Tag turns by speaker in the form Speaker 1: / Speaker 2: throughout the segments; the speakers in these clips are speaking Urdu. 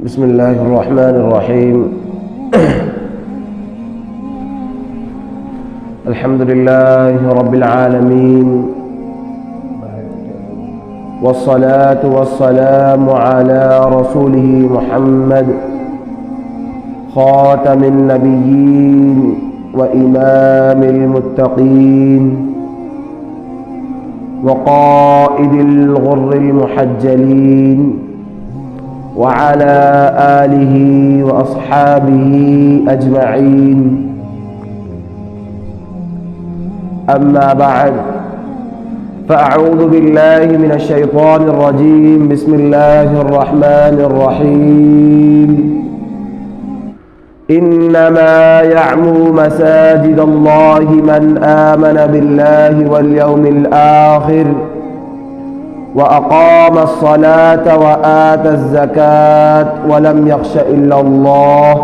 Speaker 1: بسم الله الرحمن الرحيم. الحمد لله رب العالمين، والصلاة والسلام على رسوله محمد خاتم النبيين وإمام المتقين وقائد الغر المحجلين، وعلى آله وأصحابه أجمعين. أما بعد، فأعوذ بالله من الشيطان الرجيم. بسم الله الرحمن الرحيم. إنما يعمر مساجد الله من آمن بالله واليوم الآخر وأقام الصلاة وآتى الزكاة ولم يخش إلا الله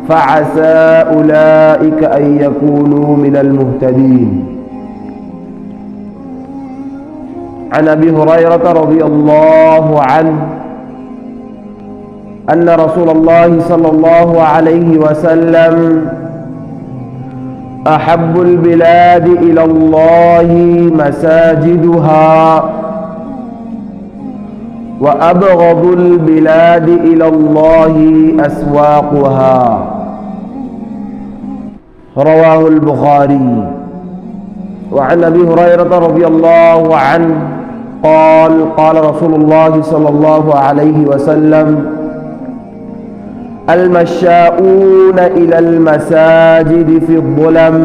Speaker 1: فعسى أولئك أن يكونوا من المهتدين. عن أبي هريرة رضي الله عنه أن رسول الله صلى الله عليه وسلم أحب البلاد إلى الله مساجدها وأبغض البلاد إلى الله أسواقها. رواه البخاري. وعن أبي هريرة رضي الله عنه قال قال رسول الله صلى الله عليه وسلم: المشاؤون إلى المساجد في الظلم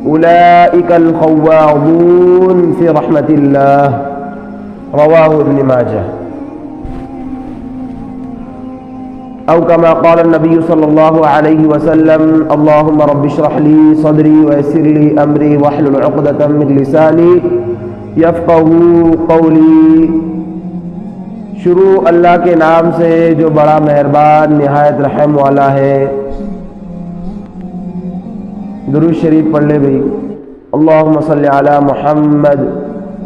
Speaker 1: أولئك الخواضون في رحمة الله. رواه ابن ماجه. أو كما قال النبي صلى الله عليه وسلم: اللهم رب اشرح لي صدري ويسر لي أمري واحلل عقدة من لساني يفقهوا قولي. شروع اللہ کے نام سے جو بڑا مہربان نہایت رحم والا ہے. درود شریف پڑھ لے بھائی. اللہم صلی علی محمد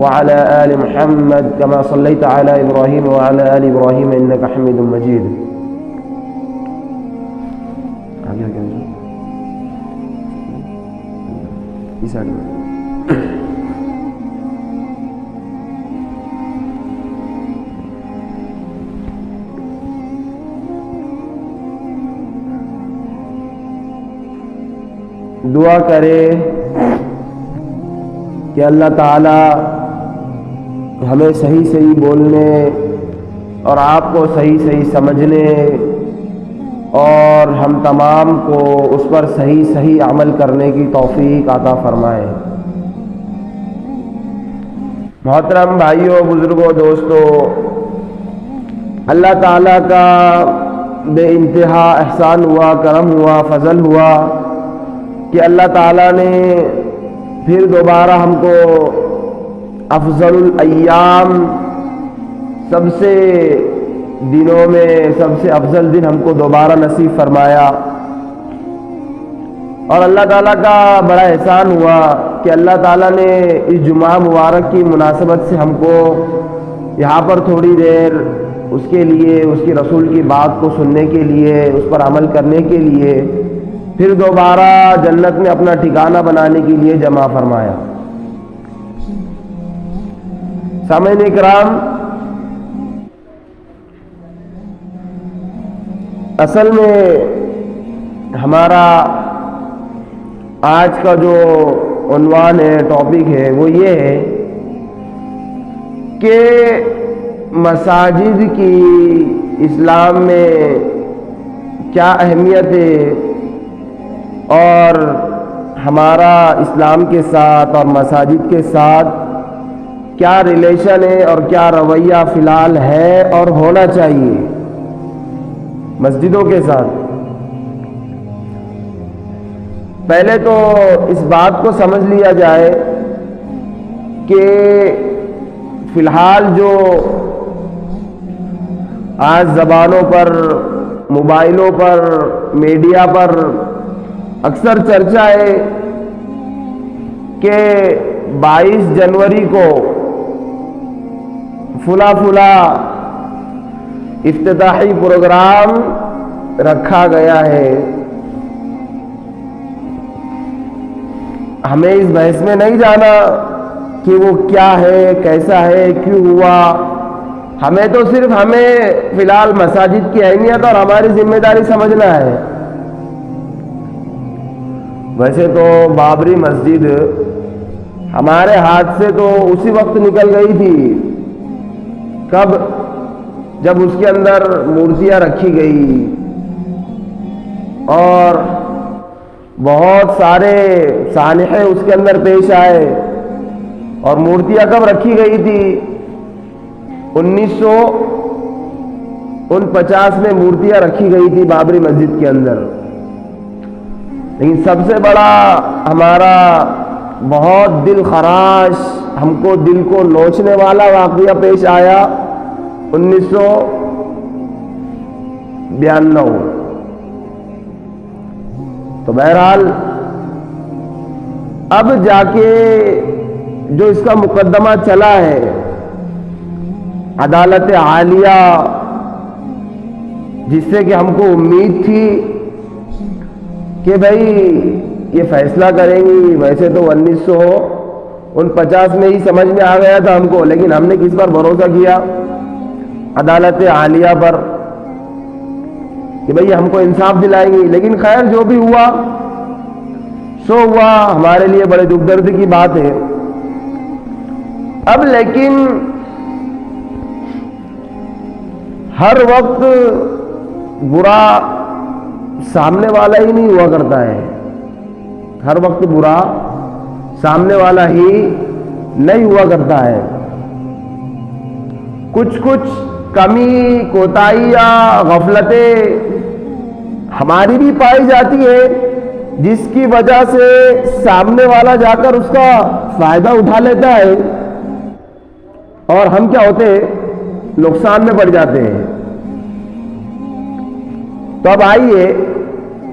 Speaker 1: وعلى آل محمد كما صليت على إبراهيم وعلى آل إبراهيم إنك حميد مجيد. دعا کرے کہ اللہ تعالی ہمیں صحیح صحیح بولنے اور آپ کو صحیح صحیح سمجھنے اور ہم تمام کو اس پر صحیح صحیح عمل کرنے کی توفیق عطا فرمائے. محترم بھائیوں، بزرگوں، دوستوں، اللہ تعالیٰ کا بے انتہا احسان ہوا، کرم ہوا، فضل ہوا کہ اللہ تعالیٰ نے پھر دوبارہ ہم کو افضل الایام، سب سے دنوں میں سب سے افضل دن ہم کو دوبارہ نصیب فرمایا. اور اللہ تعالیٰ کا بڑا احسان ہوا کہ اللہ تعالیٰ نے اس جمعہ مبارک کی مناسبت سے ہم کو یہاں پر تھوڑی دیر اس کے لیے، اس کے رسول کی بات کو سننے کے لیے، اس پر عمل کرنے کے لیے پھر دوبارہ جنت میں اپنا ٹھکانہ بنانے کے لیے جمع فرمایا. سامعین اکرام، اصل میں ہمارا آج کا جو عنوان ہے، ٹاپک ہے، وہ یہ ہے کہ مساجد کی اسلام میں کیا اہمیت ہے اور ہمارا اسلام کے ساتھ اور مساجد کے ساتھ کیا ریلیشن ہے اور کیا رویہ فی الحال ہے اور ہونا چاہیے مسجدوں کے ساتھ. پہلے تو اس بات کو سمجھ لیا جائے کہ فی الحال جو آج زبانوں پر، موبائلوں پر، میڈیا پر اکثر چرچا ہے کہ 22 جنوری کو فلاں افتتاحی پروگرام رکھا گیا ہے. ہمیں اس بحث میں نہیں جانا کہ وہ کیا ہے، کیسا ہے، کیوں ہوا. ہمیں تو صرف فی الحال مساجد کی اہمیت اور ہماری ذمہ داری سمجھنا ہے. ویسے تو بابری مسجد ہمارے ہاتھ سے تو اسی وقت نکل گئی تھی، کب؟ جب اس کے اندر مورتیاں رکھی گئی اور بہت سارے سانحے اس کے اندر پیش آئے. اور مورتیاں کب رکھی گئی تھی؟ 1949 میں مورتیاں رکھی گئی تھی بابری مسجد کے اندر. لیکن سب سے بڑا ہمارا بہت دل خراش، ہم کو دل کو نوچنے والا واقعہ پیش آیا 1992. تو بہرحال اب جا کے جو اس کا مقدمہ چلا ہے عدالت عالیہ، جس سے کہ ہم کو امید تھی کہ بھائی یہ فیصلہ کریں گی. ویسے تو 1949 میں ہی سمجھ میں آ گیا تھا ہم کو، لیکن ہم نے کس پر بھروسہ کیا؟ عدالت عالیہ پر، کہ بھائی ہم کو انصاف دلائیں گی. لیکن خیر جو بھی ہوا سو ہوا، ہمارے لیے بڑے دکھ درد کی بات ہے. اب لیکن ہر وقت برا سامنے والا ہی نہیں ہوا کرتا ہے، ہر وقت برا سامنے والا ہی نہیں ہوا کرتا ہے. کچھ کمی، کوتاہیاں، غفلتیں ہماری بھی پائی جاتی ہے، جس کی وجہ سے سامنے والا جا کر اس کا فائدہ اٹھا لیتا ہے اور ہم کیا ہوتے ہیں؟ نقصان میں پڑ جاتے ہیں. تو اب آئیے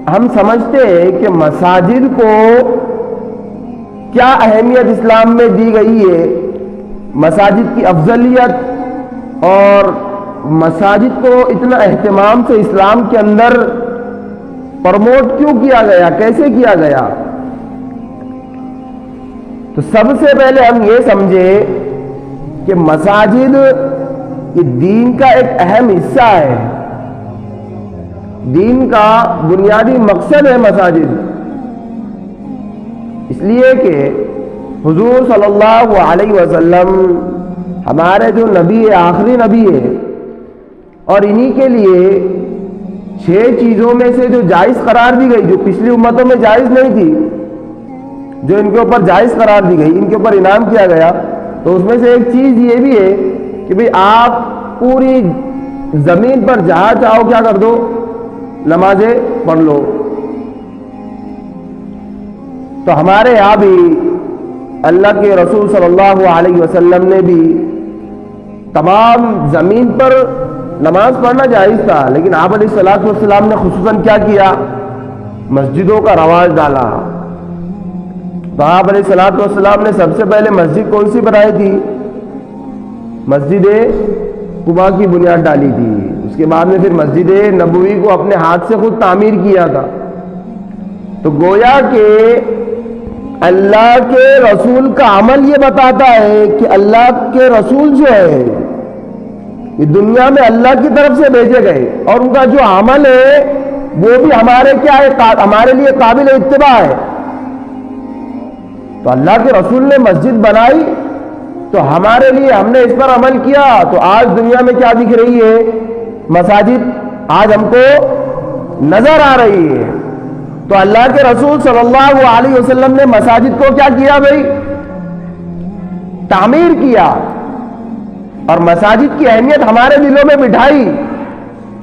Speaker 1: ہم سمجھتے ہیں کہ مساجد کو کیا اہمیت اسلام میں دی گئی ہے، مساجد کی افضلیت، اور مساجد کو اتنا اہتمام سے اسلام کے اندر پروموٹ کیوں کیا گیا، کیسے کیا گیا. تو سب سے پہلے ہم یہ سمجھے کہ مساجد یہ دین کا ایک اہم حصہ ہے، دین کا بنیادی مقصد ہے مساجد. اس لیے کہ حضور صلی اللہ علیہ وسلم ہمارے جو نبی ہے، آخری نبی ہے، اور انہی کے لیے 6 چیزوں میں سے جو جائز قرار دی گئی، جو پچھلی امتوں میں جائز نہیں تھی، جو ان کے اوپر جائز قرار دی گئی، ان کے اوپر انعام کیا گیا. تو اس میں سے ایک چیز یہ بھی ہے کہ بھئی آپ پوری زمین پر جہاں چاہو کیا کر دو، نمازیں پڑھ لو. تو ہمارے یہاں بھی اللہ کے رسول صلی اللہ علیہ وسلم نے بھی تمام زمین پر نماز پڑھنا جائز تھا، لیکن آپ علیہ الصلوۃ والسلام نے خصوصاً کیا کیا؟ مسجدوں کا رواج ڈالا. تو آپ علیہ الصلوۃ والسلام نے سب سے پہلے مسجد کون سی بنائی تھی؟ مسجد قباء کی بنیاد ڈالی تھی. اس کے بعد میں پھر مسجد نبوی کو اپنے ہاتھ سے خود تعمیر کیا تھا. تو گویا کہ اللہ کے رسول کا عمل یہ بتاتا ہے کہ اللہ کے رسول جو ہے یہ دنیا میں اللہ کی طرف سے بھیجے گئے، اور ان کا جو عمل ہے وہ بھی ہمارے کیا ہے؟ ہمارے لیے قابل اتباع ہے. تو اللہ کے رسول نے مسجد بنائی تو ہمارے لیے، ہم نے اس پر عمل کیا. تو آج دنیا میں کیا دکھ رہی ہے؟ مساجد آج ہم کو نظر آ رہی ہے. تو اللہ کے رسول صلی اللہ علیہ وسلم نے مساجد کو کیا کیا بھائی؟ تعمیر کیا، اور مساجد کی اہمیت ہمارے دلوں میں بٹھائی،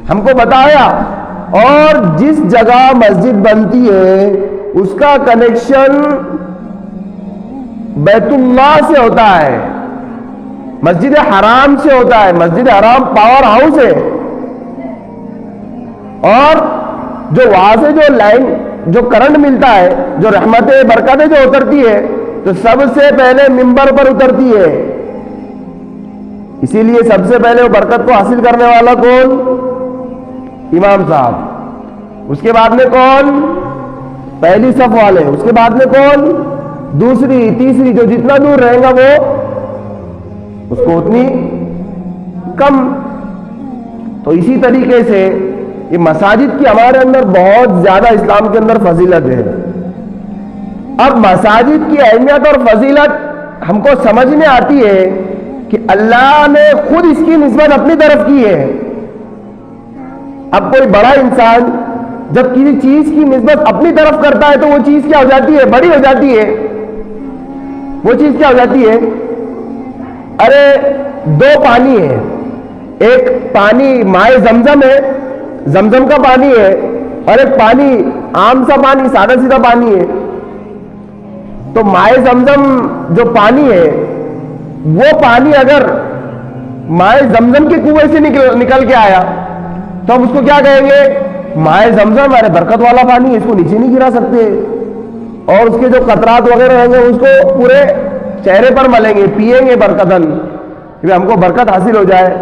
Speaker 1: ہم کو بتایا. اور جس جگہ مسجد بنتی ہے اس کا کنیکشن بیت اللہ سے ہوتا ہے، مسجد حرام سے ہوتا ہے. مسجد حرام پاور ہاؤس ہے، اور جو وہاں سے جو لائن، جو کرنٹ ملتا ہے، جو رحمتیں برکتیں جو اترتی ہے، تو سب سے پہلے منبر پر اترتی ہے. اسی لیے سب سے پہلے وہ برکت کو حاصل کرنے والا کون؟ امام صاحب. اس کے بعد میں کون؟ پہلی صف والے. اس کے بعد میں کون؟ دوسری تیسری. جو جتنا دور رہے گا وہ اس کو اتنی کم. تو اسی طریقے سے یہ مساجد کی ہمارے اندر بہت زیادہ اسلام کے اندر فضیلت ہے. اب مساجد کی اہمیت اور فضیلت ہم کو سمجھ میں آتی ہے کہ اللہ نے خود اس کی نسبت اپنی طرف کی ہے. اب کوئی بڑا انسان جب کسی چیز کی نسبت اپنی طرف کرتا ہے تو وہ چیز کیا ہو جاتی ہے؟ بڑی ہو جاتی ہے. وہ چیز کیا ہو جاتی ہے؟ ارے دو پانی ہے، ایک پانی مائے زمزم ہے، زمزم کا پانی ہے، اور ایک پانی عام سا پانی، سادہ سیدھا پانی ہے. تو مائے زمزم جو پانی ہے وہ پانی اگر مائے زمزم کے کنویں سے نکل کے آیا تو ہم اس کو کیا کہیں گے؟ مائے زمزم ہمارے برکت والا پانی ہے، اس کو نیچے نہیں گرا سکتے. اور اس کے جو قطرات وغیرہ رہیں گے اس کو پورے چہرے پر ملیں گے، پیئیں گے برکتاً کہ ہم کو برکت حاصل ہو جائے.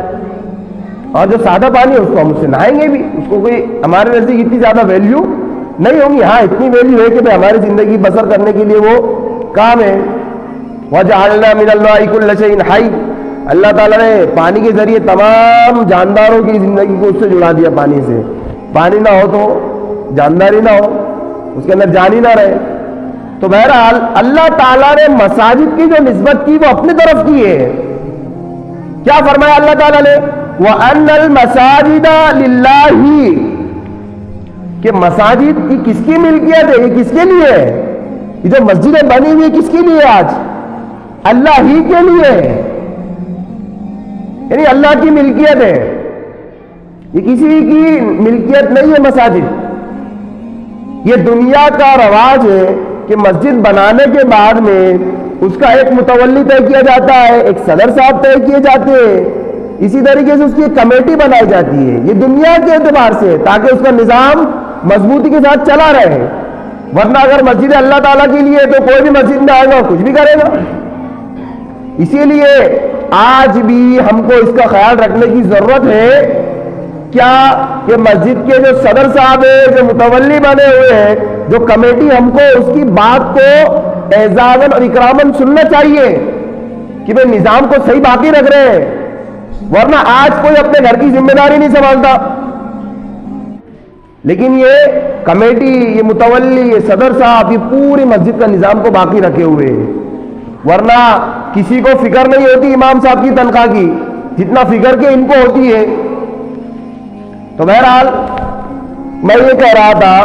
Speaker 1: اور جو سادہ پانی ہے اس کو ہم اس سے نہائیں گے بھی، اس کو کوئی ہمارے نزدیک اتنی زیادہ ویلیو نہیں ہوگی. ہاں اتنی ویلیو ہے کہ ہماری زندگی بسر کرنے کے لیے وہ کام ہے. وَجَعَلْنَا مِنَ الْمَاءِ كُلَّ شَيْءٍ حَيٍّ. اللہ تعالیٰ نے پانی کے ذریعے تمام جانداروں کی زندگی کو اس سے جڑا دیا. پانی سے، پانی نہ ہو تو جانداری نہ ہو، اس کے اندر جان ہی نہ رہے. تو بہرحال اللہ تعالیٰ نے مساجد کی جو نسبت کی وہ اپنی طرف کی ہے. کیا فرمایا اللہ تعالیٰ نے؟ وَأَنَّ الْمَسَاجِدَ لِلَّهِ. کہ مساجد کی کس کی ملکیت ہے؟ یہ کس کے لیے ہے؟ یہ جو مسجدیں بنی ہوئی کس کے لیے؟ آج اللہ ہی کے لیے ہے، یعنی اللہ کی ملکیت ہے. یہ کسی کی ملکیت نہیں ہے. مساجد یہ دنیا کا رواج ہے کہ مسجد بنانے کے بعد میں اس کا ایک متولی طے کیا جاتا ہے، ایک صدر صاحب طے کیے جاتے ہیں، اسی طریقے سے اس کی ایک کمیٹی بنائی جاتی ہے. یہ دنیا کے اعتبار سے تاکہ اس کا نظام مضبوطی کے ساتھ چلا رہے. ورنہ اگر مسجد اللہ تعالیٰ کے لیے تو کوئی بھی مسجد میں آئے گا اور کچھ بھی کرے گا. اسی لیے آج بھی ہم کو اس کا خیال رکھنے کی ضرورت ہے کیا کہ مسجد کے جو صدر صاحب ہیں، جو متولی بنے ہوئے ہیں، جو کمیٹی، ہم کو اس کی بات کو اعزازاً اور اکراماً سننا چاہیے کہ وہ نظام کو صحیح باقی رکھ رہے ہیں. ورنہ آج کوئی اپنے گھر کی ذمہ داری نہیں سنبھالتا، لیکن یہ کمیٹی، یہ متولی، یہ صدر صاحب، یہ پوری مسجد کا نظام کو باقی رکھے ہوئے ہیں. ورنہ کسی کو فکر نہیں ہوتی امام صاحب کی تنخواہ کی جتنا فکر کے ان کو ہوتی ہے. تو بہرحال میں یہ کہہ رہا تھا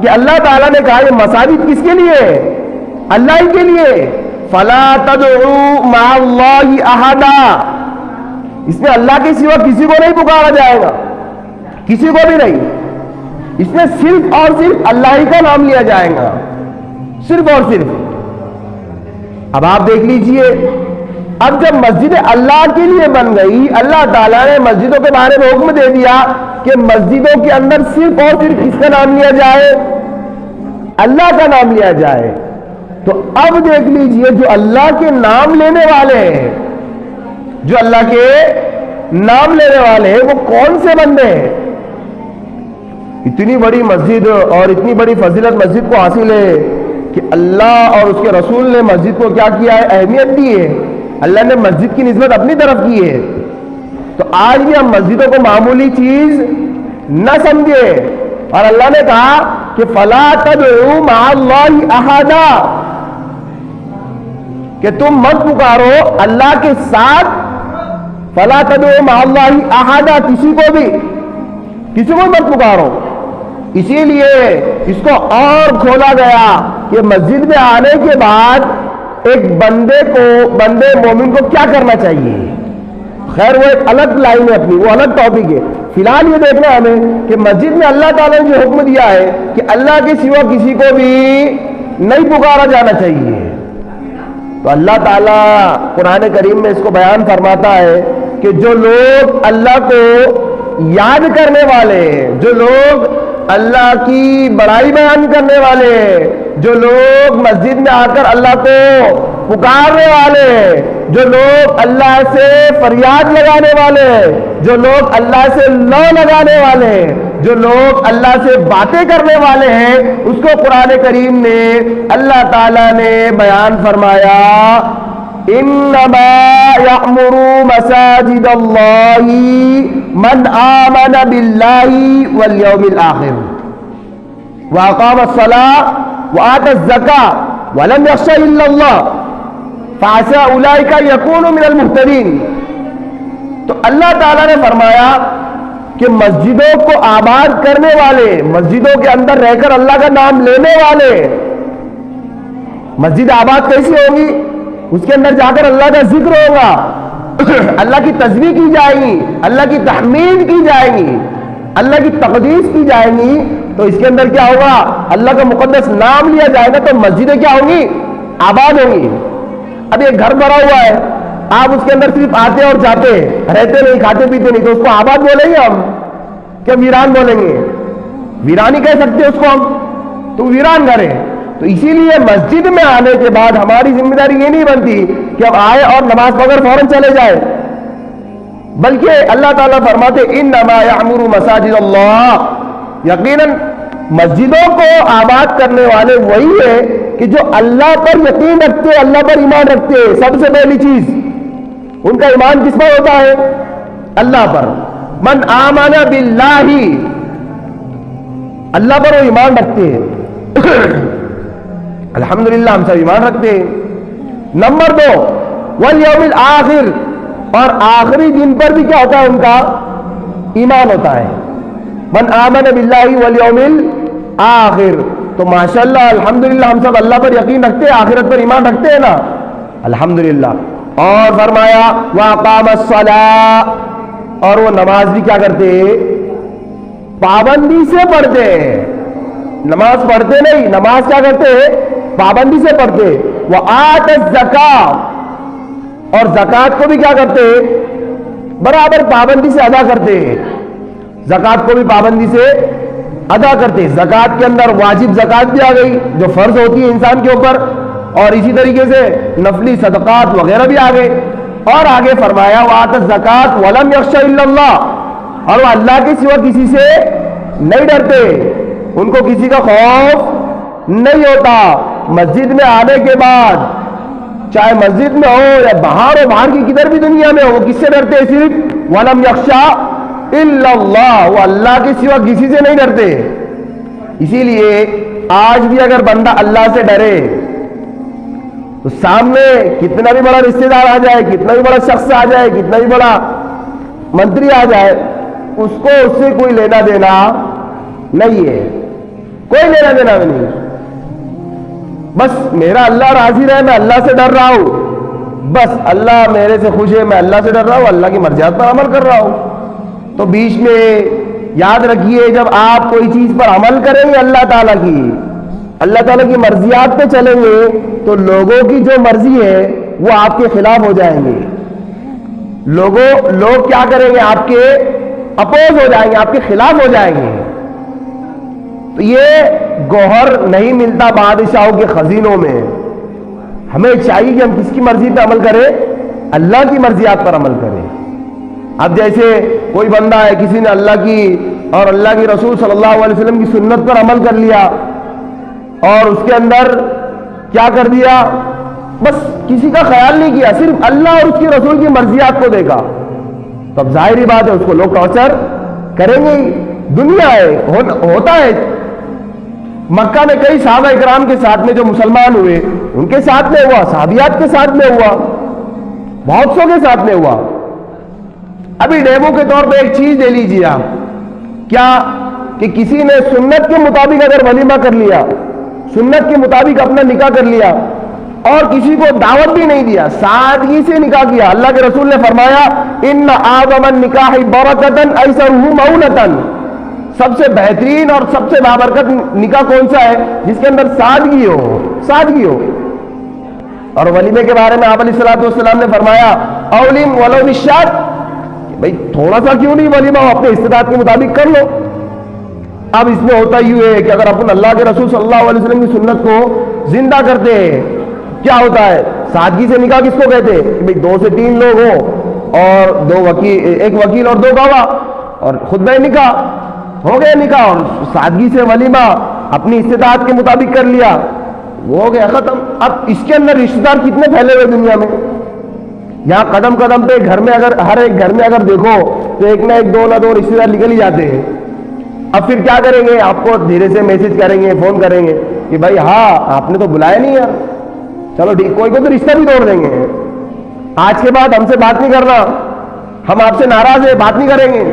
Speaker 1: کہ اللہ تعالیٰ نے کہا یہ مساجد کس کے لیے ہے؟ اللہ ہی کے لیے. فَلَا تَدْعُوا مَعَ اللَّهِ أَحَدًا. اس میں اللہ کے سوا کسی کو نہیں پکارا جائے گا، کسی کو بھی نہیں. اس میں صرف اور صرف اللہ ہی کا نام لیا جائے گا، صرف اور صرف. اب آپ دیکھ لیجئے، اب جب مسجد اللہ کے لیے بن گئی، اللہ تعالیٰ نے مسجدوں کے بارے میں حکم دے دیا کہ مسجدوں کے اندر صرف اور صرف کس کا نام لیا جائے؟ اللہ کا نام لیا جائے. تو اب دیکھ لیجئے جو اللہ کے نام لینے والے ہیں، جو اللہ کے نام لینے والے ہیں، وہ کون سے بندے ہیں؟ اتنی بڑی مسجد اور اتنی بڑی فضیلت مسجد کو حاصل ہے کہ اللہ اور اس کے رسول نے مسجد کو کیا کیا ہے؟ اہمیت دی ہے. اللہ نے مسجد کی نسبت اپنی طرف کی ہے. تو آج بھی ہم مسجدوں کو معمولی چیز نہ سمجھے. اور اللہ نے کہا کہ فَلَا تَدْعُوا مَعَ اللَّهِ أَحَدًا، کہ تم مت پکارو اللہ کے ساتھ. فَلَا تَدْعُوا مَعَ اللَّهِ أَحَدًا، کسی کو بھی، کسی کو مت پکارو. اسی لیے اس کو اور کھولا گیا کہ مسجد میں آنے کے بعد ایک بندے مومن کو کیا کرنا چاہیے. خیر وہ ایک الگ لائن ہے اپنی، وہ الگ ٹاپک ہے. فی الحال یہ دیکھنا ہمیں کہ مسجد میں اللہ تعالیٰ نے جو حکم دیا ہے کہ اللہ کے سوا کسی کو بھی نہیں پکارا جانا چاہیے. تو اللہ تعالیٰ قرآن کریم میں اس کو بیان فرماتا ہے کہ جو لوگ اللہ کو یاد کرنے والے، جو لوگ اللہ کی بڑائی بیان کرنے والے، جو لوگ مسجد میں آ کر اللہ کو پکارنے والے ہیں، جو لوگ اللہ سے فریاد لگانے والے ہیں، جو لوگ اللہ سے لو لگانے والے ہیں، جو لوگ اللہ سے باتیں کرنے والے ہیں، اس کو قرآن کریم نے اللہ تعالیٰ نے بیان فرمایا انما یعمر مساجد اللہ من آمن باللہ والیوم الآخر واقام الصلاة وآت الزکاة ولم یخش الا اللہ فعسى اولئک یکونوا من المہتدین۔ تو اللہ تعالیٰ نے فرمایا کہ مسجدوں کو آباد کرنے والے، مسجدوں کے اندر رہ کر اللہ کا نام لینے والے، مسجد آباد کیسی ہوگی؟ اس کے اندر جا کر اللہ کا ذکر ہوگا، اللہ کی تسبیح کی جائے گی، اللہ کی تحمید کی جائے گی، اللہ کی تقدیس کی جائے گی، تو اس کے اندر کیا ہوگا؟ اللہ کا مقدس نام لیا جائے گا، تو مسجدیں کیا ہوں گی؟ آباد ہوں گی۔ اب ایک گھر بھرا ہوا ہے، آپ اس کے اندر صرف آتے اور جاتے رہتے نہیں، کھاتے پیتے نہیں، تو اس کو آباد بولیں گے ہم کیا ویران بولیں گے؟ ویران ہی کہہ سکتے اس کو ہم، تو ویران گھر ہے۔ تو اسی لیے مسجد میں آنے کے بعد ہماری ذمہ داری یہ نہیں بنتی کہ ہم آئے اور نماز پڑھ کر فوراً چلے جائیں، بلکہ اللہ تعالیٰ فرماتے انما یعمر مساجد اللہ، یقیناً مسجدوں کو آباد کرنے والے وہی ہے کہ جو اللہ پر یقین رکھتے، اللہ پر ایمان رکھتے۔ سب سے پہلی چیز ان کا ایمان کس پر ہوتا ہے؟ اللہ پر۔ من آمن باللہ، اللہ پر وہ ایمان رکھتے ہیں۔ الحمدللہ ہم سب ایمان رکھتے ہیں۔ نمبر 2 والیوم الآخر، اور آخری دن پر بھی کیا ہوتا ہے؟ ان کا ایمان ہوتا ہے۔ من آمن باللہ والیوم الآخر، تو ماشاءاللہ الحمدللہ ہم سب اللہ پر یقین رکھتے ہیں، آخرت پر ایمان رکھتے ہیں نا، الحمدللہ۔ اور فرمایا وَأَقَامَ الصَّلَاةَ، اور وہ نماز بھی کیا کرتے ہیں؟ پابندی سے پڑھتے ہیں۔ نماز پڑھتے نہیں، نماز کیا کرتے ہیں؟ پابندی سے پڑھتے۔ وَآتَ الزَّکَاةَ، اور زکوٰۃ کو بھی کیا کرتے ہیں؟ برابر پابندی سے ادا کرتے ہیں۔ زکوٰۃ کو بھی پابندی سے ادا کرتے۔ زکوٰۃ کے اندر واجب زکوٰۃ بھی آ گئی جو فرض ہوتی ہے انسان کے اوپر، اور اسی طریقے سے نفلی صدقات وغیرہ بھی آ گئے۔ اور آگے فرمایا وآتَ الزَّکَاةَ وَلَمْ يَخْشَ إِلَّا اللَّهَ، اور وہ اللہ کے سوا کسی سے نہیں ڈرتے، ان کو کسی کا خوف نہیں ہوتا۔ مسجد میں آنے کے بعد چاہے مسجد میں ہو یا باہر ہو، باہر کی کدھر بھی دنیا میں ہو، وہ کس سے ڈرتے ہیں؟ صرف وَلَمْ يَخْشَ إِلَّا اللَّهَ، وہ اللہ کے سوا کسی سے نہیں ڈرتے۔ اسی لیے آج بھی اگر بندہ اللہ سے ڈرے تو سامنے کتنا بھی بڑا رشتہ دار آ جائے، کتنا بھی بڑا شخص آ جائے، کتنا بھی بڑا منتری آ جائے، اس کو اس سے کوئی لینا دینا نہیں ہے، کوئی لینا دینا نہیں۔ بس میرا اللہ راضی رہے، میں اللہ سے ڈر رہا ہوں، بس اللہ میرے سے خوش ہے، میں اللہ سے ڈر رہا ہوں، اللہ کی مرضیات پر عمل کر رہا ہوں۔ تو بیچ میں یاد رکھیے، جب آپ کوئی چیز پر عمل کریں گے اللہ تعالیٰ کی مرضیات پہ چلیں گے، تو لوگوں کی جو مرضی ہے وہ آپ کے خلاف ہو جائیں گے۔ لوگ کیا کریں گے؟ آپ کے اپوز ہو جائیں گے، آپ کے خلاف ہو جائیں گے۔ تو یہ گوہر نہیں ملتا بادشاہوں کے خزینوں میں۔ ہمیں چاہیے کہ ہم کس کی مرضی پہ عمل کریں؟ اللہ کی مرضیات پر عمل کریں۔ اب جیسے کوئی بندہ ہے، کسی نے اللہ کی اور اللہ کی رسول صلی اللہ علیہ وسلم کی سنت پر عمل کر لیا اور اس کے اندر کیا کر دیا؟ بس کسی کا خیال نہیں کیا، صرف اللہ اور اس کی رسول کی مرضیات کو دیکھا، تو اب ظاہری بات ہے اس کو لوگ ٹارچر کریں گے۔ دنیا ہے، ہوتا ہے۔ مکہ میں کئی صحابہ اکرام کے ساتھ میں جو مسلمان ہوئے، ان کے ساتھ میں ہوا، صحابیات کے ساتھ میں ہوا، بہت سو کے ساتھ میں ہوا۔ ابھی ڈیمو کے طور پہ ایک چیز لے لیجیے آپ، کیا کہ کسی نے سنت کے مطابق اگر ولیمہ کر لیا، سنت کے مطابق اپنا نکاح کر لیا اور کسی کو دعوت بھی نہیں دیا، سادگی سے نکاح کیا، اللہ کے رسول نے فرمایا ان اعظم النکاح برکۃ ایسرہ مؤونۃ، سب سے بہترین اور سب سے بابرکت نکاح کون سا ہے؟ جس کے اندر سادگی ہو۔ اور ولیمے کے بارے میں آپ علیہ الصلوۃ والسلام نے فرمایا اولم ولو بالشاۃ، بھائی تھوڑا سا کیوں نہیں ولیمہ ہو، اپنے استطاعت کے مطابق کر لو۔ اب اس میں ہوتا ہی ہے کہ اگر اپن اللہ کے رسول صلی اللہ علیہ وسلم کی سنت کو زندہ کرتے ہیں، کیا ہوتا ہے؟ سادگی سے نکاح کس کو کہتے ہیں کہ بھئی 2 سے 3 لوگ ہو اور ایک وکیل اور 2 گواہ اور خطبہ نکاح ہو گیا نکاح، اور سادگی سے ولیمہ اپنی استطاعت کے مطابق کر لیا، وہ ہو گیا ختم۔ اب اس کے اندر رشتہ دار کتنے پھیلے ہوئے دنیا میں، یہاں قدم قدم پہ گھر میں اگر ہر ایک گھر میں اگر دیکھو تو ایک نہ ایک 2 نہ 2 رشتہ دار نکل ہی جاتے ہیں۔ اب پھر کیا کریں گے، آپ کو دھیرے سے میسج کریں گے، فون کریں گے کہ بھائی ہاں آپ نے تو بلایا نہیں یار، چلو ٹھیک، کوئی تو رشتہ بھی توڑ دیں گے، آج کے بعد ہم سے بات نہیں کرنا، ہم آپ سے ناراض ہیں، بات نہیں کریں گے۔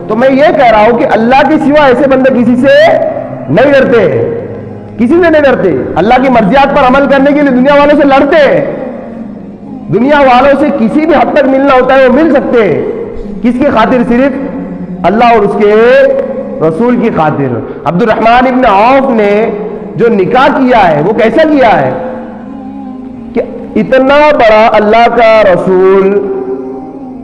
Speaker 1: تو میں یہ کہہ رہا ہوں کہ اللہ کے سوا ایسے بندے کسی سے نہیں ڈرتے، کسی سے نہیں ڈرتے، اللہ کی مرضیات پر عمل کرنے کے لیے دنیا والوں سے لڑتے ہیں، دنیا والوں سے کسی بھی حد تک ملنا ہوتا ہے وہ مل سکتے ہیں، کس کی خاطر؟ صرف اللہ اور اس کے رسول کی خاطر۔ عبد الرحمن ابن عوف نے جو نکاح کیا ہے وہ کیسا کیا ہے کہ اتنا بڑا اللہ کا رسول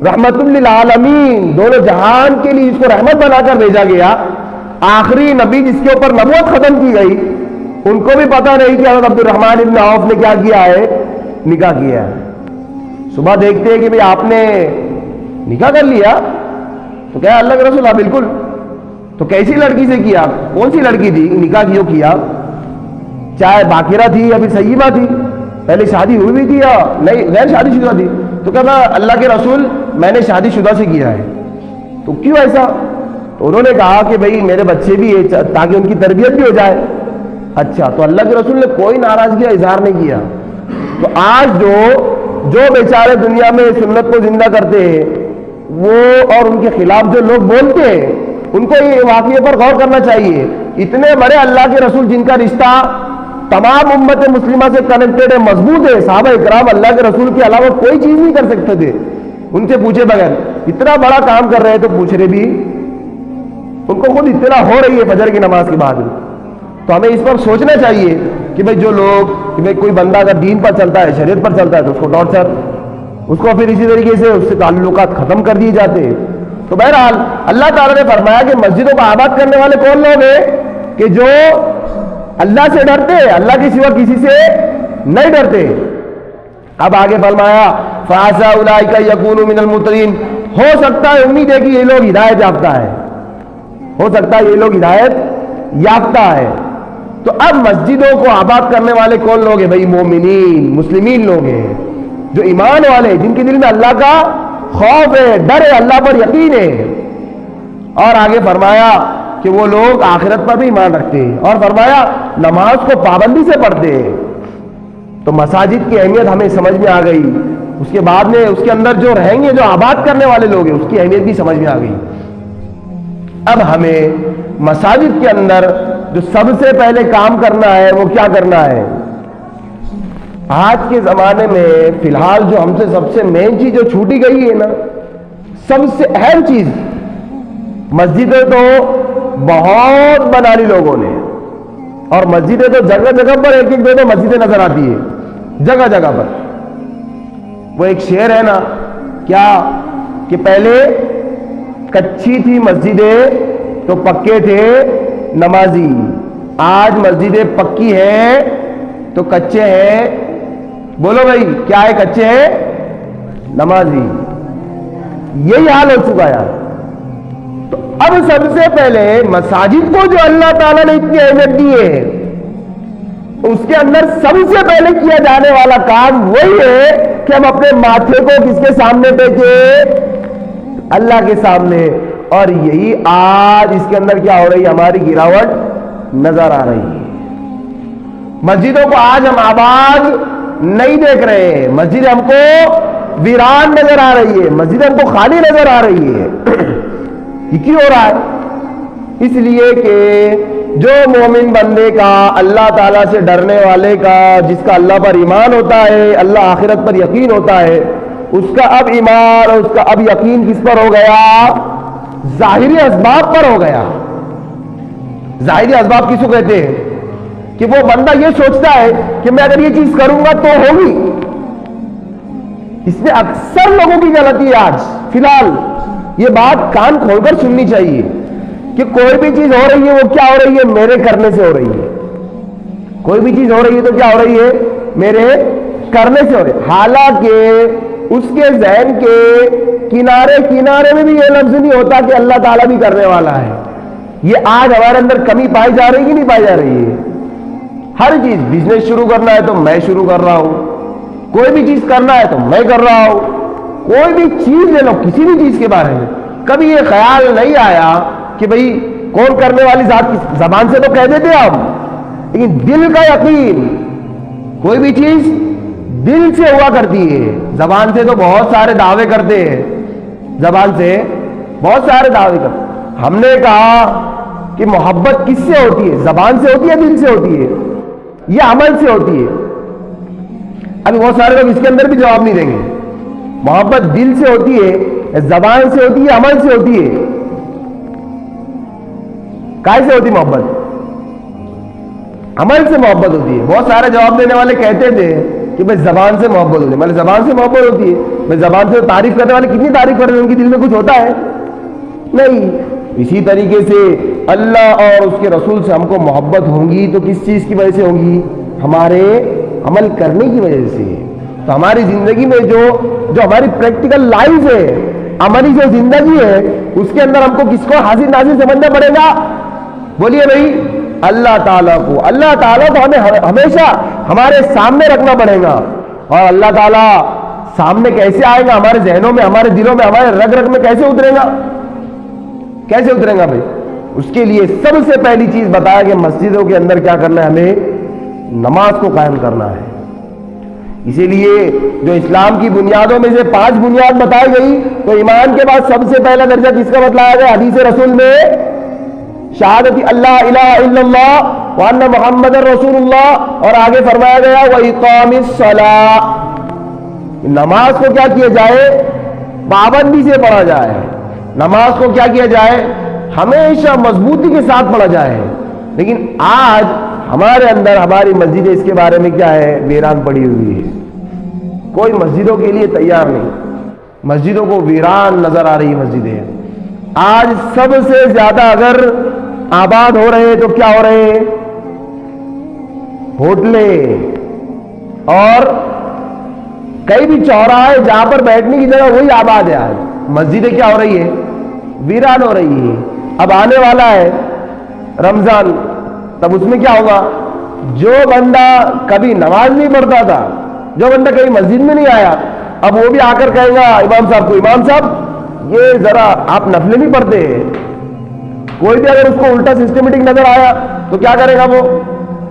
Speaker 1: رحمت للعالمین، دونوں جہان کے لیے اس کو رحمت بنا کر بھیجا گیا، آخری نبی جس کے اوپر نبوت ختم کی گئی، ان کو بھی پتا نہیں کہ حضرت عبد الرحمن ابن عوف نے کیا کیا ہے، نکاح کیا ہے۔ صبح دیکھتے ہیں کہ بھئی آپ نے نکاح کر لیا، تو کیا اللہ کے رسول؟ ہاں بالکل۔ تو کیسی لڑکی سے کیا؟ کون سی لڑکی تھی نکاح کیوں کیا؟ چاہے باقرہ تھی یا پھر سیبہ تھی، پہلے شادی ہوئی بھی تھی یا نہیں غیر شادی شدہ تھی؟ تو کہا اللہ کے رسول میں نے شادی شدہ سے کیا ہے۔ تو کیوں ایسا؟ تو انہوں نے کہا کہ بھئی میرے بچے بھی ہے تاکہ ان کی تربیت بھی ہو جائے۔ اچھا، تو اللہ کے رسول نے کوئی ناراضگی کا اظہار نہیں کیا۔ تو آج جو بیچارے دنیا میں سنت کو زندہ کرتے ہیں وہ اور ان کے خلاف جو لوگ بولتے ہیں ان کو یہ واقعے پر غور کرنا چاہیے۔ اتنے بڑے اللہ کے رسول جن کا رشتہ تمام امت مسلمہ سے کنیکٹڈ ہے، مضبوط ہے، صحابہ اکرام اللہ کے رسول کے علاوہ کوئی چیز نہیں کر سکتے تھے ان سے پوچھے بغیر، اتنا بڑا کام کر رہے تو پوچھ رہے بھی ان کو خود اطلاع ہو رہی ہے فجر کی نماز کے بعد۔ تو ہمیں اس پر سوچنا چاہیے کہ بھئی جو لوگ کہ بھئی کوئی بندہ اگر دین پر چلتا ہے، شریعت پر چلتا ہے تو اس کو ٹارچر، اس کو پھر اسی طریقے سے اس سے تعلقات ختم کر دیے جاتے ہیں۔ تو بہرحال اللہ تعالیٰ نے فرمایا کہ مسجدوں کو آباد کرنے والے کون لوگ ہیں کہ جو اللہ سے ڈرتے ہیں، اللہ کے سوا کسی سے نہیں ڈرتے۔ اب آگے فرمایا فَعَسَىٰ أُولَٰئِكَ يَكُونُوا مِنَ الْمُتَّقِينَ، ہو سکتا ہے، امید ہے کہ یہ لوگ ہدایت یافتہ ہے، ہو سکتا ہے یہ لوگ ہدایت یافتہ ہے۔ تو اب مسجدوں کو آباد کرنے والے کون لوگ ہیں؟ بھائی مومنین، مسلمین لوگ ہیں، جو ایمان والے، جن کے دل میں اللہ کا خوف ہے، ڈر ہے، اللہ پر یقین ہے۔ اور آگے فرمایا کہ وہ لوگ آخرت پر بھی ایمان رکھتے ہیں، اور فرمایا نماز کو پابندی سے پڑھتے ہیں۔ تو مساجد کی اہمیت ہمیں سمجھ میں آ گئی، اس کے بعد میں اس کے اندر جو رہیں گے، جو آباد کرنے والے لوگ ہیں، اس کی اہمیت بھی سمجھ میں آ گئی۔ اب ہمیں مساجد کے اندر جو سب سے پہلے کام کرنا ہے وہ کیا کرنا ہے؟ آج کے زمانے میں فی الحال جو ہم سے سب سے مین چیز جو چھوٹی گئی ہے نا، سب سے اہم چیز، مسجدیں تو بہت بنا لی لوگوں نے، اور مسجدیں تو جگہ جگہ پر ایک ایک دو مسجدیں نظر آتی ہے جگہ جگہ پر۔ وہ ایک شعر ہے نا کیا کہ پہلے کچی تھی مسجدیں تو پکے تھے نمازی، آج مسجدیں پکی ہیں تو کچے ہیں، بولو بھائی کیا ہے؟ کچے ہیں نمازی، یہی حال ہو چکا ہے۔ تو اب سب سے پہلے مساجد کو جو اللہ تعالیٰ نے اتنی اہمیت دی ہے، اس کے اندر سب سے پہلے کیا جانے والا کام وہی ہے کہ ہم اپنے ماتھے کو کس کے سامنے ٹیکے؟ اللہ کے سامنے۔ اور یہی آج اس کے اندر کیا ہو رہی ہے؟ ہماری گراوٹ نظر آ رہی ہے۔ مسجدوں کو آج ہم آباد نہیں دیکھ رہے ہیں، مسجد ہم کو ویران نظر آ رہی ہے، مسجد ہم کو خالی نظر آ رہی ہے۔ یہ کیوں ہو رہا ہے؟ اس لیے کہ جو مومن بندے کا، اللہ تعالیٰ سے ڈرنے والے کا، جس کا اللہ پر ایمان ہوتا ہے، اللہ آخرت پر یقین ہوتا ہے، اس کا اب ایمان اور اس کا اب یقین کس پر ہو گیا؟ ظاہری اسباب پر ہو گیا۔ ظاہری اسباب کس کو کہتے ہیں؟ کہ وہ بندہ یہ سوچتا ہے کہ میں اگر یہ چیز کروں گا تو ہوگی۔ اس میں اکثر لوگوں کی غلطی ہے آج فی الحال، یہ بات کان کھول کر سننی چاہیے کہ کوئی بھی چیز ہو رہی ہے وہ کیا ہو رہی ہے؟ میرے کرنے سے ہو رہی ہے۔ کوئی بھی چیز ہو رہی ہے تو کیا ہو رہی ہے؟ میرے کرنے سے ہو رہے، حالانکہ اس کے ذہن کے کنارے کنارے میں بھی یہ لفظ نہیں ہوتا کہ اللہ تعالیٰ بھی کرنے والا ہے. یہ آج ہمارے اندر کمی پائی جا رہی ہے کہ نہیں پائی جا رہی ہے؟ ہر چیز، بزنس شروع کرنا ہے تو میں شروع کر رہا ہوں، کوئی بھی چیز کرنا ہے تو میں کر رہا ہوں. کوئی بھی چیز لے لو، کسی بھی چیز کے بارے میں کبھی یہ خیال نہیں آیا کہ بھئی کون کرنے والی ذات کی. زبان سے تو کہہ دیتے ہم، لیکن دل کا یقین، کوئی بھی چیز دل سے ہوا کرتی ہے. زبان سے تو بہت سارے دعوے کرتے ہیں، زبان سے بہت سارے دعوے کرتے. ہم نے کہا کہ محبت کس سے ہوتی ہے؟ زبان سے ہوتی ہے، دل سے ہوتی ہے، یہ عمل سے ہوتی ہے. ابھی بہت سارے لوگ اس کے اندر بھی جواب نہیں دیں گے. محبت دل سے ہوتی ہے، زبان سے ہوتی ہے، عمل سے ہوتی ہے. کائے سے ہوتی محبت؟ عمل سے محبت ہوتی ہے. بہت سارے جواب دینے والے کہتے تھے کہ بھائی زبان سے محبت ہوتی ہے. مطلب زبان سے محبت ہوتی ہے، بھائی زبان سے تعریف کرنے والے کتنی تعریف کر رہے ہیں، ان کے دل میں کچھ ہوتا ہے نہیں. اسی طریقے سے اللہ اور اس کے رسول سے ہم کو محبت ہوں گی تو کس چیز کی وجہ سے ہوں گی؟ ہمارے عمل کرنے کی وجہ سے. تو ہماری زندگی میں جو ہماری پریکٹیکل لائف ہے، عملی جو زندگی ہے، اس کے اندر ہم کو کس کو حاضر ناظر سمجھنا پڑے گا؟ بولیے بھائی، اللہ تعالیٰ کو. اللہ تعالیٰ تو ہمیں ہمیشہ ہمارے سامنے رکھنا پڑے گا. اور اللہ تعالیٰ سامنے کیسے آئے گا؟ ہمارے ذہنوں میں، ہمارے دلوں میں، ہمارے رگ رگ میں کیسے اترے گا؟ کیسے اترے گا بھائی؟ اس کے لیے سب سے پہلی چیز بتایا کہ مسجدوں کے اندر کیا کرنا ہے؟ ہمیں نماز کو قائم کرنا ہے. اسی لیے جو اسلام کی بنیادوں میں سے 5 بنیاد بتائی گئی، تو ایمان کے بعد سب سے پہلا درجہ کس کا بتلایا گیا حدیث رسول میں؟ شہادت اللہ الہ الا اللہ وان محمد رسول اللہ. اور آگے فرمایا گیا وَإِقَامِ الصَّلَاةِ، نماز کو کیا کیا جائے؟ پابندی سے پڑھا جائے. نماز کو کیا کیا جائے؟ ہمیشہ مضبوطی کے ساتھ پڑھا جائے. لیکن آج ہمارے اندر، ہماری مسجدیں اس کے بارے میں کیا ہے؟ ویران پڑی ہوئی ہے. کوئی مسجدوں کے لیے تیار نہیں. مسجدوں کو ویران نظر آ رہی مسجدیں. آج سب سے زیادہ اگر آباد ہو رہے تو کیا ہو رہے؟ ہوٹلیں اور کئی بھی چوراہے جہاں پر بیٹھنے کی جگہ وہی آباد ہے. آج مسجدیں کیا ہو رہی ہے؟ ویران ہو رہی ہے. اب آنے والا ہے رمضان، تب اس میں کیا ہوگا؟ جو بندہ کبھی نماز نہیں پڑھتا تھا، جو بندہ کبھی مسجد میں نہیں آیا، اب وہ بھی آ کر کہے گا امام صاحب کو، امام صاحب یہ ذرا آپ نفلیں نہیں پڑھتے. کوئی بھی اگر اس کو الٹا سسٹمیٹک نظر آیا تو کیا کرے گا؟ وہ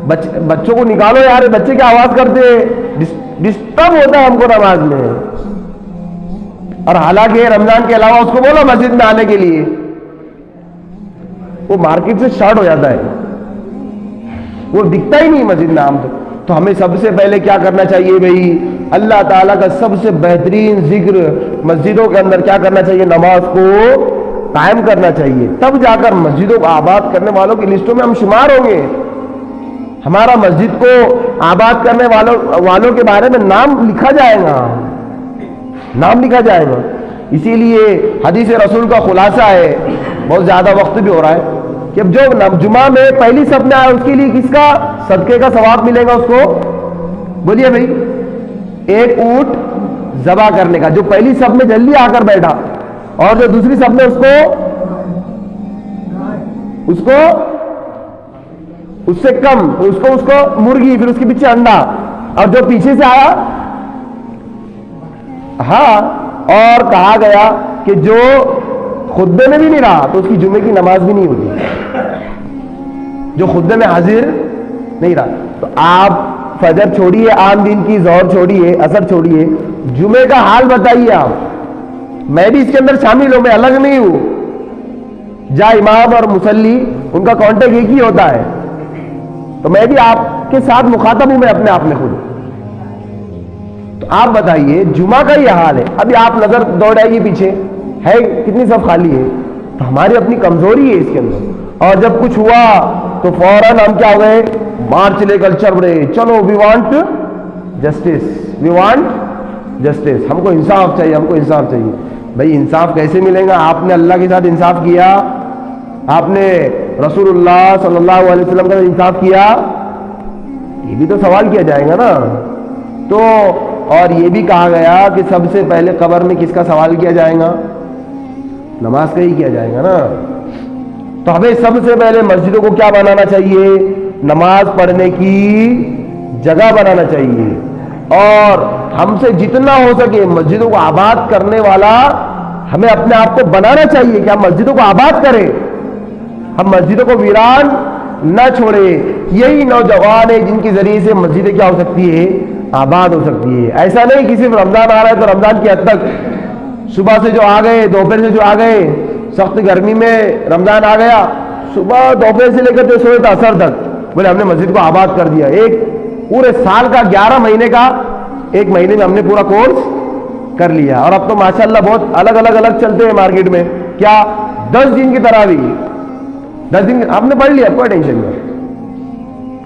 Speaker 1: بچوں کو نکالو یار، بچے کیا آواز کرتے، ڈسٹرب ہوتا ہے ہم کو نماز میں. اور حالانکہ رمضان کے علاوہ اس کو بولو مسجد میں آنے کے لیے، وہ مارکیٹ سے شارٹ ہو جاتا ہے، وہ دکھتا ہی نہیں مسجد میں عام تو ہمیں سب سے پہلے کیا کرنا چاہیے بھائی؟ اللہ تعالیٰ کا سب سے بہترین ذکر مسجدوں کے اندر کیا کرنا چاہیے؟ نماز کو قائم کرنا چاہیے. تب جا کر مسجدوں کو آباد کرنے والوں کی لسٹوں میں ہم شمار ہوں گے. ہمارا مسجد کو آباد کرنے والوں کے بارے میں نام لکھا جائے گا، نام لکھا جائے گا. اسی لیے حدیث رسول کا خلاصہ ہے، بہت زیادہ وقت بھی ہو رہا ہے، کہ جو جمعہ میں پہلی صف میں آئے اس کے لیے کس کا صدقے کا ثواب ملے گا؟ اس کو بولیے بھائی، ایک اونٹ ذبح کرنے کا. جو پہلی صف میں جلدی آ کر بیٹھا، اور جو دوسری صف میں اس سے کم، اس کو مرغی، پھر اس کے پیچھے انڈا، اور جو پیچھے سے آیا، ہاں. اور کہا گیا کہ جو خطبے میں بھی نہیں رہا تو اس کی جمعے کی نماز بھی نہیں ہوتی. جو خطبے میں حاضر نہیں رہا تو آپ فجر چھوڑیے، عام دن کی ظہر چھوڑیے، عصر چھوڑیے، جمعے کا حال بتائیے آپ. میں بھی اس کے اندر شامل ہوں، میں الگ نہیں ہوں. جہاں امام اور مصلی ان کا کانٹیکٹ ایک ہی ہوتا ہے، تو میں بھی آپ کے ساتھ مخاطب ہوں، میں اپنے آپ میں خود. تو آپ بتائیے جمعہ کا یہ حال ہے. ابھی آپ نظر دوڑائیے پیچھے، ہے کتنی صف خالی ہے؟ تو ہماری اپنی کمزوری ہے اس کے اندر. اور جب کچھ ہوا تو فوراً ہم کیا ہو گئے؟ مارچ لے کر چل رہے، چلو we want justice, we want justice. ہم کو انصاف چاہیے، ہم کو انصاف چاہیے. بھائی انصاف کیسے ملے گا؟ آپ نے اللہ کے ساتھ انصاف کیا، آپ نے رسول اللہ صلی اللہ علیہ وسلم کا انصاف کیا، یہ بھی تو سوال کیا جائے گا نا. تو اور یہ بھی کہا گیا کہ سب سے پہلے قبر میں کس کا سوال کیا جائے گا؟ نماز کا ہی کیا جائے گا نا. تو ہمیں سب سے پہلے مسجدوں کو کیا بنانا چاہیے؟ نماز پڑھنے کی جگہ بنانا چاہیے. اور ہم سے جتنا ہو سکے مسجدوں کو آباد کرنے والا ہمیں اپنے آپ کو بنانا چاہیے کہ ہم مسجدوں کو آباد کریں, ہم مسجدوں کو ویران نہ چھوڑے. یہی نوجوان ہیں جن کے ذریعے سے مسجدیں کیا ہو سکتی ہے؟ آباد ہو سکتی ہے. ایسا نہیں کہ صرف رمضان آ رہا ہے تو رمضان کی حد تک صبح سے جو آ گئے, دوپہر سے جو آ گئے, سخت گرمی میں رمضان آ گیا, صبح دوپہر سے لے کر سوئے تھا اثر تک, بولے ہم نے مسجد کو آباد کر دیا. ایک پورے سال کا 11 مہینے کا ایک مہینے میں ہم نے پورا کورس کر لیا. اور اب تو ماشاءاللہ بہت الگ چلتے ہیں مارکیٹ میں. کیا 10 دن کی تراویح, 10 دن ہم نے پڑھ لیا, کوئی ٹینشن نہیں.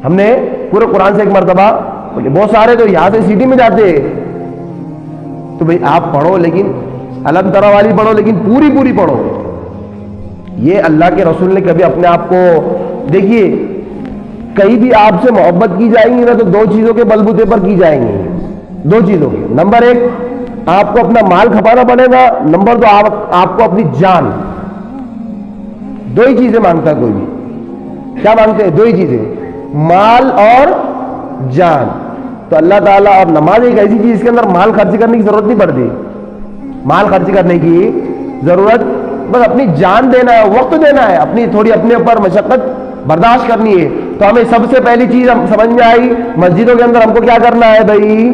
Speaker 1: ہم نے پورے قرآن سے ایک مرتبہ, بہت سارے تو یہاں سے سٹی میں جاتے ہیں, تو بھئی آپ پڑھو لیکن الگ طرح والی پڑھو, لیکن پوری پڑھو. یہ اللہ کے رسول نے کبھی اپنے آپ کو, دیکھیے کہیں بھی آپ سے محبت کی جائیں گی نا تو 2 چیزوں کے بلبوتے پر کی جائیں گی, 2 چیزوں کے. نمبر 1, آپ کو اپنا مال کھپانا پڑے گا. نمبر 2, آپ کو اپنی جان. 2 ہی چیزیں مانگتا ہے کوئی بھی. کیا مانگتے ہیں؟ 2 ہی چیزیں, مال اور جان. تو اللہ تعالیٰ, اور نماز ایک ایسی چیز, اس کے اندر مال خرچ کرنے کی ضرورت نہیں پڑتی. مال خرچ کرنے کی ضرورت, بس اپنی جان دینا ہے, وقت دینا ہے, اپنی تھوڑی اپنے اوپر مشقت برداشت کرنی ہے. تو ہمیں سب سے پہلی چیز ہم سمجھ میں آئی, مسجدوں کے اندر ہم کو کیا کرنا ہے بھائی؟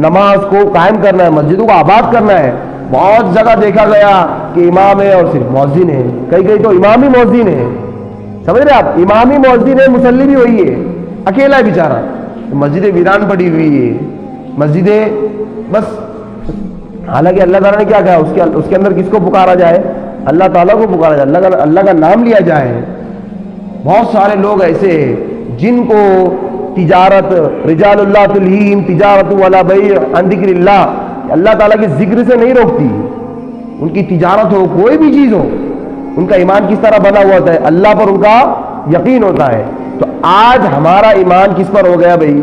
Speaker 1: نماز کو قائم کرنا ہے, مسجدوں کو آباد کرنا ہے. بہت جگہ دیکھا گیا کہ امام ہے اور صرف مؤذن ہے, کئی تو امام ہی مؤذن ہے. سمجھ رہے آپ؟ امام ہی مؤذن ہے, مصلی بھی وہی ہے, اکیلا ہے بیچارہ. مسجدیں ویران پڑی ہوئی ہے, مسجدیں بس. حالانکہ اللہ تعالیٰ نے کیا کہا, اس کے اندر کس کو پکارا جائے؟ اللہ تعالیٰ کو پکارا جائے, اللہ کا نام لیا جائے. بہت سارے لوگ ایسے ہیں جن کو تجارت, رجال اللہ تلہیم تجارت ولا بیع عن ذکر اللہ, اللہ تعالیٰ کے ذکر سے نہیں روکتی. ان کی تجارت ہو, کوئی بھی چیز ہو, ان کا ایمان کس طرح بنا ہوا ہوتا ہے؟ اللہ پر ان کا یقین ہوتا ہے. تو آج ہمارا ایمان کس پر ہو گیا بھائی؟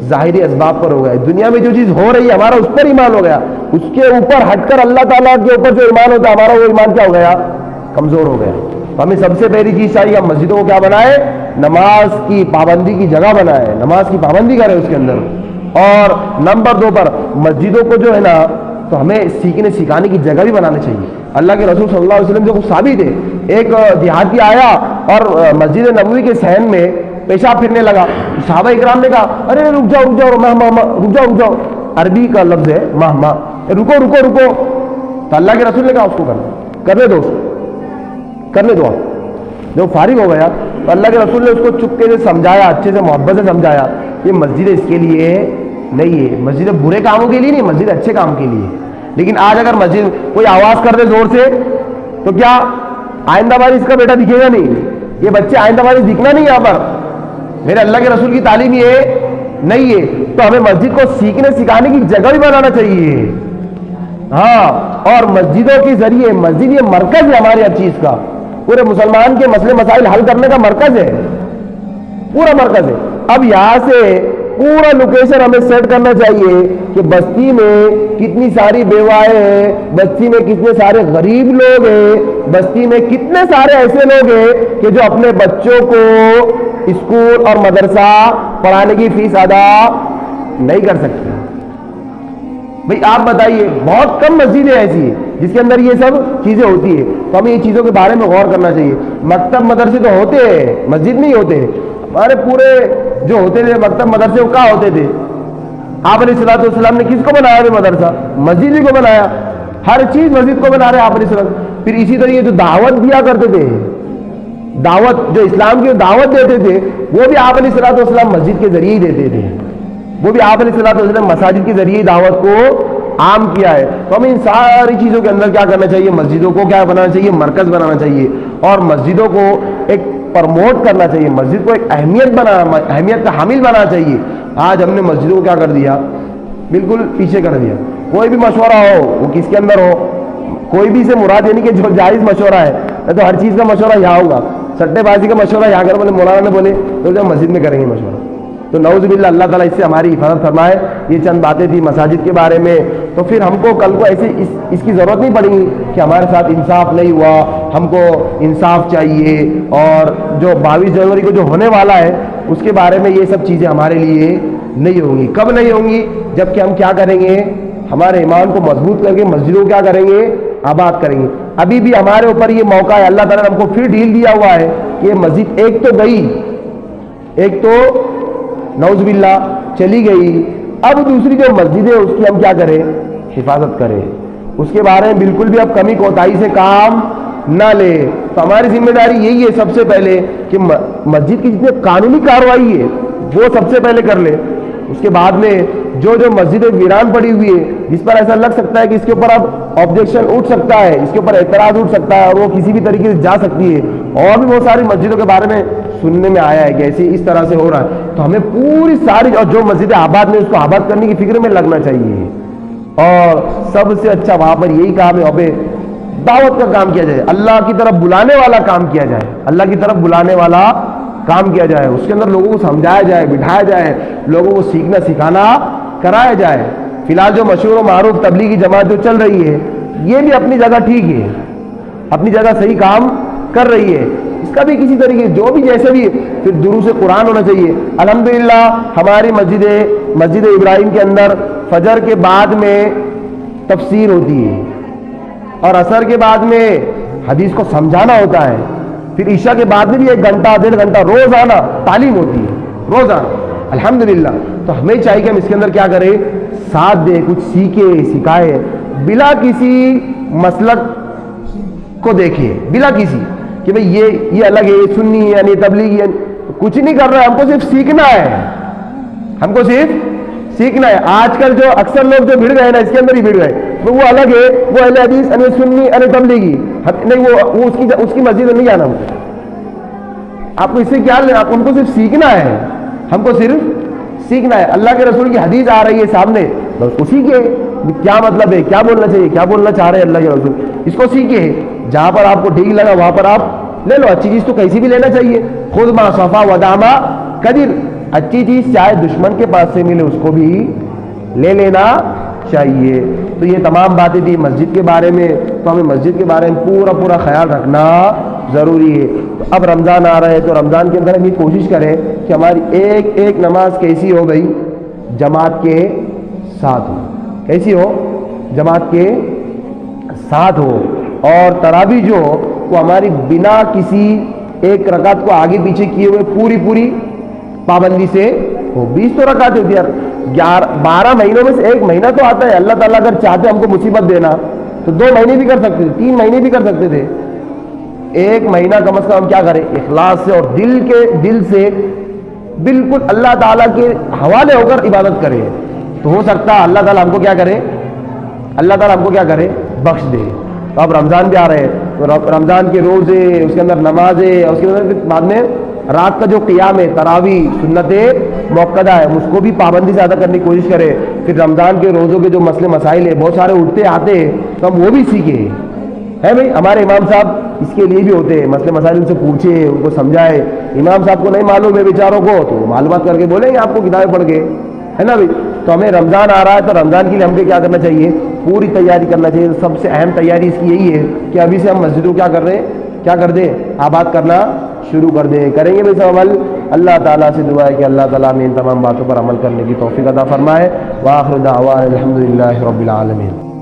Speaker 1: ظاہری اسباب پر ہو گیا. دنیا میں جو چیز ہو رہی ہے ہمارا اس پر ایمان ہو گیا, اس کے اوپر ہٹ کر اللہ تعالیٰ کے اوپر جو ایمان ہوتا ہے ہمارا, وہ ایمان کیا ہو گیا؟ کمزور ہو گیا. تو ہمیں سب سے پہلی چیز چاہیے, ہم مسجدوں کو کیا بنائے؟ نماز کی پابندی کی جگہ بنائے, نماز کی پابندی کرے اس کے اندر. اور نمبر 2 پر مسجدوں کو جو ہے نا, تو ہمیں سیکھنے سکھانے کی جگہ بھی بنانا چاہیے. اللہ کے رسول صلی اللہ علیہ وسلم جو ثابت ہے, ایک دیہاتی آیا اور مسجد نبوی کے صحن میں پیشاب پھرنے لگا. صحابہ اکرام نے کہا, ارے رک جاؤ, عربی کا لفظ ہے ماہ, رکو. تو اللہ کے رسول نے کہا اس کو کرنے دو. جب فارغ ہو گیا تو اللہ کے رسول نے اس کو چپکے سے سمجھایا, اچھے سے محبت سے سمجھایا, یہ مسجد اس کے لیے نہیں ہے, مسجد برے کاموں کے لیے نہیں, مسجد اچھے کام کے لیے. لیکن آج اگر مسجد کوئی آواز کر دے زور سے تو کیا آئندہ بار اس کا بیٹا دکھے گا نہیں, یہ بچے آئندہ بار دکھنا نہیں یہاں پر. میرے اللہ کے رسول کی تعلیم یہ نہیں ہے. تو ہمیں مسجد کو سیکھنے سکھانے کی جگہ بھی بنانا چاہیے. ہاں, اور مسجدوں کے ذریعے, مسجد یہ مرکز ہے ہماری ہر چیز کا, پورے مسلمان کے مسئلے مسائل حل کرنے کا مرکز ہے, پورا مرکز ہے. اب یہاں سے پورا لوکیشن ہمیں سیٹ کرنا چاہیے کہ بستی میں کتنی ساری بیوائیں ہیں, بستی میں کتنے سارے غریب لوگ ہیں, بستی میں کتنے سارے ایسے لوگ ہیں کہ جو اپنے بچوں کو اسکول اور مدرسہ پڑھانے کی فیس ادا نہیں کر سکتے. بھئی آپ بتائیے, بہت کم مسجدیں ایسی ہیں جس کے اندر یہ سب چیزیں ہوتی ہیں. تو ہمیں یہ چیزوں کے بارے میں غور کرنا چاہیے. مکتب مدرسے تو ہوتے ہیں, مسجد نہیں ہوتے. ہمارے پورے جو ہوتے تھے مکتب مدرسے وہ کہاں ہوتے تھے؟ آپ علیہ الصلوۃ والسلام نے کس کو بنایا ہے مدرسہ؟ مسجد ہی کو بنایا. ہر چیز مسجد کو بنا رہے آپ علیہ السلام. پھر اسی طریقے جو دعوت دیا کرتے تھے, دعوت جو اسلام کی دعوت دیتے تھے, وہ بھی آپ علیہ الصلوۃ والسلام مسجد کے ذریعے ہی دیتے تھے. وہ بھی آپ علیہ الصلوۃ والسلام مساجد کے ذریعے دعوت کو عام کیا ہے. تو ہمیں ان ساری چیزوں کے اندر کیا کرنا چاہیے؟ مسجدوں کو کیا بنانا چاہیے؟ مرکز بنانا چاہیے, اور مسجدوں کو ایک پرموٹ کرنا چاہیے, مسجد کو ایک اہمیت کا حامل بنانا چاہیے. آج ہم نے مسجدوں کو کیا کر دیا؟ بالکل پیچھے کر دیا. کوئی بھی مشورہ ہو وہ کس کے اندر ہو, کوئی بھی سے مراد یعنی کہ جو جائز مشورہ ہے, تو ہر چیز کا مشورہ یہاں ہوگا. سٹے بازی کا مشورہ یہاں کر, بولے مولانا نے بولے تو جب مسجد میں کریں گے مشورہ, تو نعوذ باللہ اللہ تعالیٰ اس سے ہماری حفاظت فرمائے۔ یہ چند باتیں تھی مساجد کے بارے میں۔ تو پھر ہم کو کل کو ایسے اس کی ضرورت نہیں پڑے گی کہ ہمارے ساتھ انصاف نہیں ہوا، ہم کو انصاف چاہیے، اور جو 22 جنوری کو جو ہونے والا ہے اس کے بارے میں یہ سب چیزیں ہمارے لیے نہیں ہوں گی۔ کب نہیں ہوں گی؟ جب کہ ہم کیا کریں گے؟ ہمارے ایمان کو مضبوط کر کے مسجدوں کو کیا کریں گے؟ آباد کریں گے۔ ابھی بھی ہمارے اوپر یہ موقع ہے، اللہ تعالیٰ نے ہم کو پھر ڈھیل دیا ہوا ہے کہ یہ مسجد ایک تو گئی، ایک تو نعوذ باللہ چلی گئی، اب دوسری جو مسجد ہے اس کی ہم کیا کریں؟ حفاظت کریں، اس کے بارے میں بالکل بھی اب کمی کوتاہی سے کام نہ لے۔ تو ہماری ذمہ داری یہی ہے سب سے پہلے کہ مسجد کی جتنے قانونی کارروائی ہے وہ سب سے پہلے کر لے۔ اس کے بعد میں جو مسجد ویران پڑی ہوئی ہے، جس پر ایسا لگ سکتا ہے کہ اس کے اوپر اب آبجیکشن اٹھ سکتا ہے، اس کے اوپر اعتراض اٹھ سکتا ہے اور وہ کسی بھی طریقے سے جا سکتی ہے، اور بھی بہت ساری مسجدوں کے بارے میں سننے میں آیا ہے کہ ایسے اس طرح سے ہو رہا ہے، تو ہمیں پوری ساری اور جو مسجد آباد میں اس کو آباد کرنے کی فکر میں لگنا چاہیے۔ اور سب سے اچھا وہاں پر یہی کام ہے، وہاں پہ دعوت کا کام کیا جائے، اللہ کی طرف بلانے والا کام کیا جائے، اللہ کی طرف بلانے والا کام کیا جائے، اس کے اندر لوگوں کو سمجھایا جائے، بٹھایا جائے، لوگوں کو سیکھنا سکھانا کرایا جائے۔ فی الحال جو مشہور و معروف تبلیغی جماعت جو چل رہی ہے یہ بھی اپنی جگہ ٹھیک ہے، اپنی جگہ صحیح کام کر رہی ہے، اس کا بھی کسی طریقے جو بھی جیسے بھی پھر دروس قرآن ہونا چاہیے۔ الحمدللہ ہماری مسجد ابراہیم کے اندر فجر کے بعد میں تفسیر ہوتی ہے، اور عصر کے بعد میں حدیث کو سمجھانا ہوتا ہے، پھر عشاء کے بعد میں بھی 1 گھنٹہ 1.5 گھنٹہ روزانہ تعلیم ہوتی ہے، روزانہ الحمدللہ۔ تو ہمیں چاہیے کہ ہم اس کے اندر کیا کریں؟ ساتھ دیں، کچھ سیکھے سکھائے، بلا کسی مسلک کو دیکھے، بلا کسی کہ بھئی یہ الگ ہے، یہ سنی ہے یعنی تبلیغی ہے، کچھ نہیں کر رہا ہے، ہم کو صرف سیکھنا ہے، ہم کو صرف سیکھنا ہے۔ آج کل جو اکثر لوگ جو بھڑ گئے نا اس کے اندر ہی بھڑ گئے، وہ الگ ہے، وہ اہل حدیث، اہل سنی، اہل تبلیغی، نہیں وہ اس کی مسجد میں نہیں جانا۔ آپ کو اس سے کیا لینا؟ آپ کو ہم کو صرف سیکھنا ہے، ہم کو صرف سیکھنا ہے۔ اللہ کے رسول کی حدیث آ رہی ہے سامنے، بس اسی کے کیا مطلب ہے، کیا بولنا چاہیے، کیا بولنا چاہ رہے ہیں اللہ کے رسول، اس کو سیکھے۔ جہاں پر آپ کو ٹھیک لگا وہاں پر آپ لے لو، اچھی چیز تو کیسی بھی لینا چاہیے، خود ما صفا وداما قدر، اچھی چیز چاہے دشمن کے پاس سے ملے اس کو بھی لے لینا چاہیے۔ تو یہ تمام باتیں تھی مسجد کے بارے میں، تو ہمیں مسجد کے بارے میں پورا خیال رکھنا ضروری ہے۔ تو اب رمضان آ رہا ہے، تو رمضان کے اندر ہم یہ کوشش کریں کہ ہماری ایک نماز کیسی ہو گئی؟ جماعت کے ساتھ ہو، کیسی ہو؟ جماعت کے ساتھ ہو، اور تراویح جو ہو وہ ہماری بنا کسی ایک رکعت کو آگے پیچھے کیے ہوئے پوری پابندی سے ہو۔ 20 تو رکعت ہوتی ہے، 12 مہینوں میں سے 1 مہینہ تو آتا ہے، اللہ تعالیٰ اگر چاہتے ہم کو مصیبت دینا تو 2 مہینے بھی کر سکتے تھے، 3 مہینے بھی کر سکتے تھے، 1 مہینہ کم از کم ہم کیا کریں؟ اخلاص سے اور دل سے بالکل اللہ تعالیٰ کے حوالے ہو کر عبادت کریں، تو ہو سکتا ہے اللہ تعالیٰ ہم کو کیا کرے؟ اللہ تعالیٰ ہم کو کیا کرے؟ بخش دے۔ تو اب رمضان بھی آ رہے ہیں، تو رمضان کے روزے، اس کے اندر نمازیں، اور اس کے اندر بعد میں رات کا جو قیام ہے، تراویح، سنت موقدہ ہے، اس کو بھی پابندی سے ادا کرنے کی کوشش کرے۔ پھر رمضان کے روزوں کے جو مسئلے مسائل ہیں بہت سارے اٹھتے آتے ہیں، تو ہم وہ بھی سیکھیں، ہے بھائی ہمارے امام صاحب اس کے لیے بھی ہوتے ہیں، مسئلے مسائل ان سے پوچھے، ان کو سمجھائے۔ امام صاحب کو نہیں معلوم ہے بیچاروں کو، تو وہ معلومات کر کے بولیں گے آپ کو کتابیں پڑھ کے، ہے نا بھائی۔ تو ہمیں رمضان آ رہا ہے، تو رمضان کے لیے ہم کو کیا کرنا چاہیے؟ پوری تیاری کرنا چاہیے۔ سب سے اہم تیاری اس کی یہی ہے کہ ابھی سے ہم مسجدوں کیا کر رہے ہیں؟ کیا کر دیں؟ آباد کرنا شروع کر دیں، کریں گے بھائی سب عمل۔ اللہ تعالیٰ سے دعا ہے کہ اللہ تعالیٰ ہمیں ان تمام باتوں پر عمل کرنے کی توفیق عطا فرمائے۔ وآخر دعوانا الحمدللہ رب العالمین۔